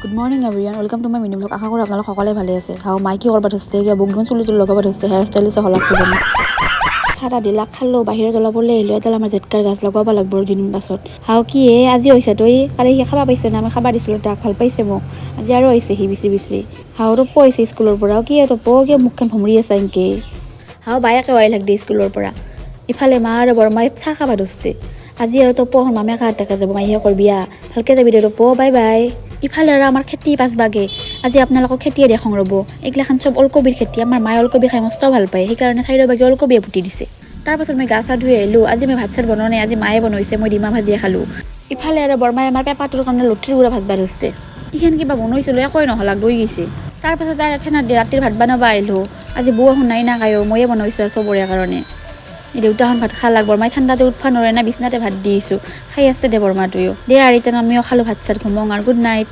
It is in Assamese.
Good morning everyone, welcome to my mini blog. আশা কৰোঁ আপোনালোক সকলোৱে ভালে আছে। হাও মাই কি কৰবাত হৈছে, কিবা বুকডুন চুলিটো লগাব ধৰিছে, হেয়াৰ ষ্টাইলিছে হলাক জানো। চাটা দিলা খালো, বাহিৰত অলপ ওলাই আহিলোঁ। এডাল আমাৰ জেটকাৰ গাছ লগাব লাগব দুদিন পাছত। হাও কি আজি হৈছে তই, কালি সি খাবা পাইছে না, আমি খাবা দিছিলোঁ তাক, ভাল পাইছে মোক। আজি আৰু আহিছে সি বিচৰি বিচৰি। হাও ৰূপ আহিছে স্কুলৰ পৰা, কি তপ কিয় মুখখন ভমৰি আছে এনকে। হাও বায়েকে আহি লাগ দিয়ে স্কুলৰ পৰা। ইফালে মা আৰু বৰমাই চাহ খাবা ধৰিছে। আজি আৰু তপ মামে কাহাতাকে যাব, মাইহে কৰ বিয়া ভালকে যাবি দে তপ, বাই বাই। ইফালে আৰু আমাৰ খেতি পাছবাগে। আজি আপোনালোকক খেতিয়ে দেখাওঁ ৰ'ব। এইগিলাখান চব ওলকবিৰ খেতি। আমাৰ মায়ে ওলকবি খাই মস্ত ভাল পায়, সেইকাৰণে চাইডৰ বাগে ওলকবিয়ে পুতি দিছে। তাৰপাছত মই গা চা ধুই আহিলোঁ। আজি মই ভাত চাত বনোৱা নাই, আজি মায়ে বনাইছে, মই ডিমা ভাজিয়ে খালোঁ। ইফালে আৰু বৰমাই আমাৰ পেপাটোৰ কাৰণে লুঠিৰ গুড়া ভাজবা ধৰিছে। এইখান কিবা বনাইছিলোঁ, একোৱে নহ'লাক, লৈ গৈছে। তাৰপাছত আৰু ঠেনাত ৰাতিৰ ভাত বনাব আহিলোঁ। আজি বৌ শুনাই না কায়ো, ময়ে বনাইছোঁ চবৰে কাৰণে। দেউতাখন ভাত খালাক, বৰমাই ঠাণ্ডাতে উঠবা নোৱাৰে না, বিছনাতে ভাত দিছোঁ। খাই আছে দে বৰমাটোৱেও। দে আৰু এতিয়া আমিও খালোঁ ভাত চাত, ঘুমং আৰু গুড নাইট।